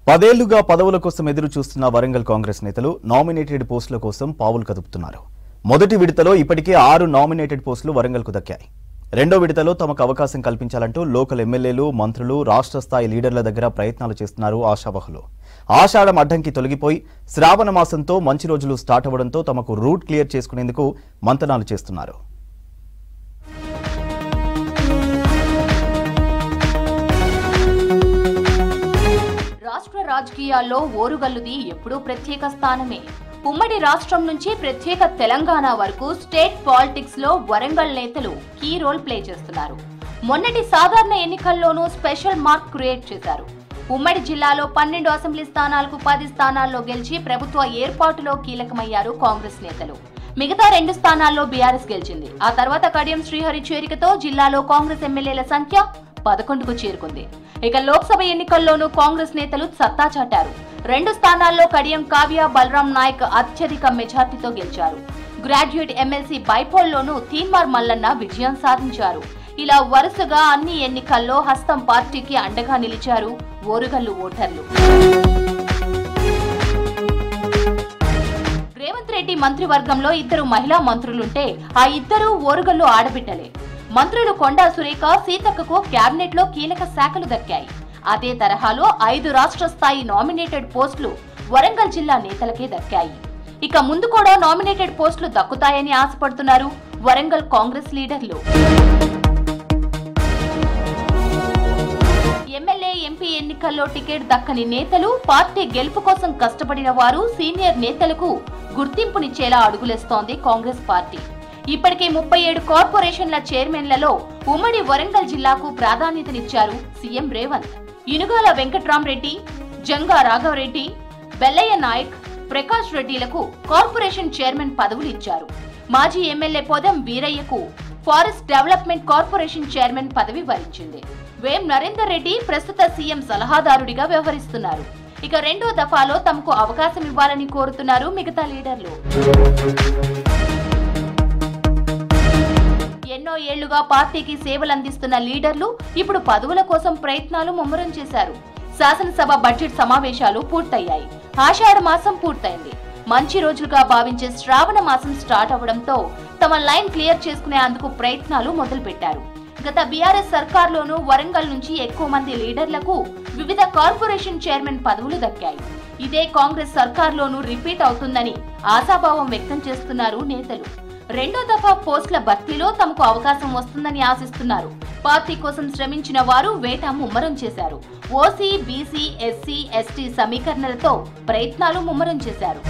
10 ఏళ్లుగా పదవుల కోసం ఎదురు చూస్తున్న వరంగల్ కాంగ్రెస్ నేతలు నామినేటెడ్ పోస్టుల కోసం పావులు కదుపుతున్నారు. మొదటి విడతలో ఇప్పటికే 6 నామినేటెడ్ పోస్టులు వరంగల్కు దక్కాయి. రెండో విడతలో తమకు అవకాశం కల్పించాలంటూ లోకల్ ఎమ్మెల్యేలు, మంత్రులు, రాష్ట్ర స్థాయి లీడర్ల దగ్గర ప్రయత్నాలు చేస్తున్నారు ఆశావహులు. ఆషాఢం అడ్డంకి తొలగిపోయి శ్రావణ మాసంతో మంచి రోజులు స్టార్ట్ అవ్వడంతో తమకు రూట్ క్లియర్ చేసుకునేందుకు మంతనాలు చేస్తున్నారు. రాష్ట్ర రాజకీయాల్లో ఓరుగల్లుది ఎప్పుడూ ప్రత్యేక స్థానమే. ఉమ్మడి రాష్ట్రం నుంచి ప్రత్యేక తెలంగాణ వరకు స్టేట్ పాలిటిక్స్ లో వరంగల్ నేతలు కీ రోల్ ప్లే చేస్తున్నారు. మొన్నటి సాధారణ ఎన్నికల్లోనూ స్పెషల్ మార్క్ క్రియేట్ చేశారు. ఉమ్మడి జిల్లాలో 12 అసెంబ్లీ స్థానాలకు 10 స్థానాల్లో గెలిచి ప్రభుత్వ ఏర్పాటులో కీలకమయ్యారు కాంగ్రెస్ నేతలు. మిగతా 2 స్థానాల్లో బీఆర్ఎస్ గెలిచింది. ఆ తర్వాత కడియం శ్రీహరి చేరికతో జిల్లాలో కాంగ్రెస్ ఎమ్మెల్యేల సంఖ్య 11కు చేరుకుంది. ఇక లోక్సభ ఎన్నికల్లోనూ కాంగ్రెస్ నేతలు సత్తా చాటారు. 2 స్థానాల్లో కడియం కావ్య, బలరాం నాయక్ అత్యధిక మెజార్టీతో గెలిచారు. గ్రాడ్యుయేట్ ఎమ్మెల్సీ బైపోల్లోనూ తీన్మార్ మల్లన్న విజయం సాధించారు. ఇలా వరుసగా అన్ని ఎన్నికల్లో హస్తం పార్టీకి అండగా నిలిచారు ఓరుగల్లు ఓటర్లు. రేవంత్ రెడ్డి మంత్రివర్గంలో 2 మహిళా మంత్రులుంటే ఆ 2 ఓరుగల్లు ఆడబిడ్డలే. మంత్రులు కొండా సురేఖ, సీతక్కకు కేబినెట్ లో కీలక శాఖలు దక్కాయి. అదే తరహాలో 5 రాష్ట్ర స్థాయి నామినేటెడ్ పోస్టులు వరంగల్ జిల్లా నేతలకే దక్కాయి. ఇక ముందు కూడా నామినేటెడ్ పోస్టులు దక్కుతాయని ఆశపడుతున్నారు వరంగల్ కాంగ్రెస్ లీడర్లు. ఎమ్మెల్యే, ఎంపీ ఎన్నికల్లో టికెట్ దక్కని నేతలు, పార్టీ గెలుపు కోసం కష్టపడిన వారు, సీనియర్ నేతలకు గుర్తింపునిచ్చేలా అడుగులేస్తోంది కాంగ్రెస్ పార్టీ. ఇప్పటికే 37 కార్పొరేషన్ల చైర్మన్లలో ఉమ్మడి వరంగల్ జిల్లాకు ప్రాధాన్యతనిచ్చారు సీఎం రేవంత్. ఇనుగాల వెంకట్రామరెడ్డి, జంగా రాఘవరెడ్డి, బెల్లయ్య నాయక్, ప్రకాష్ రెడ్డిలకు కార్పొరేషన్ చైర్మన్ పదవులు ఇచ్చారు. మాజీ ఎమ్మెల్యే పొదం వీరయ్యకు ఫారెస్ట్ డెవలప్మెంట్ కార్పొరేషన్ చైర్మన్ పదవి వరించింది. వేం నరేందర్ రెడ్డి ప్రస్తుత సీఎం సలహాదారుడిగా వ్యవహరిస్తున్నారు. ఇక 2వ దఫాలో తమకు అవకాశం ఇవ్వాలని కోరుతున్నారు మిగతా లీడర్లు. ఎన్నో ఏళ్లుగా పార్టీకి సేవలందిస్తున్న లీడర్లు ఇప్పుడు పదవుల కోసం ప్రయత్నాలు ముమ్మరం చేశారు. శాసనసభ బడ్జెట్ సమావేశాలు పూర్తయ్యాయి. ఆషాఢ మాసం పూర్తయింది. మంచి రోజులుగా భావించే శ్రావణ మాసం స్టార్ట్ అవడంతో తమ లైన్ క్లియర్ చేసుకునేందుకు ప్రయత్నాలు మొదలుపెట్టారు. గత బీఆర్ఎస్ సర్కార్లోనూ వరంగల్ నుంచి ఎక్కువ మంది లీడర్లకు వివిధ కార్పొరేషన్ చైర్మన్ పదవులు దక్కాయి. ఇదే కాంగ్రెస్ సర్కార్లోనూ రిపీట్ అవుతుందని ఆశాభావం వ్యక్తం చేస్తున్నారు నేతలు. 2వ దఫా పోస్టుల భర్తీలో తమకు అవకాశం వస్తుందని ఆశిస్తున్నారు. పార్టీ కోసం శ్రమించిన వారు వేట ముమ్మరం చేశారు. ఓసీ, బీసీ, ఎస్సీ, ఎస్టీ సమీకరణలతో ప్రయత్నాలు ముమ్మరం చేశారు.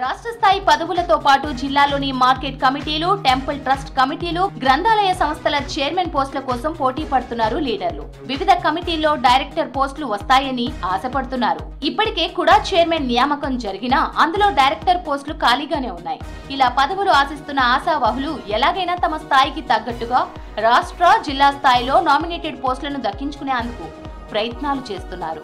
రాష్ట్ర స్థాయి పదవులతో పాటు జిల్లాలోని మార్కెట్ కమిటీలు, టెంపుల్ ట్రస్ట్ కమిటీలు, గ్రంథాలయ సంస్థల చైర్మన్ పోస్టుల కోసం పోటీ పడుతున్నారు లీడర్లు. వివిధ కమిటీల్లో డైరెక్టర్ పోస్టులు వస్తాయని ఆశపడుతున్నారు. ఇప్పటికే కూడా చైర్మన్ నియామకం జరిగినా అందులో డైరెక్టర్ పోస్టులు ఖాళీగానే ఉన్నాయి. ఇలా పదవులు ఆశిస్తున్న ఆశావహులు ఎలాగైనా తమ స్థాయికి తగ్గట్టుగా రాష్ట్ర, జిల్లా స్థాయిలో నామినేటెడ్ పోస్టులను దక్కించుకునేందుకు ప్రయత్నాలు చేస్తున్నారు.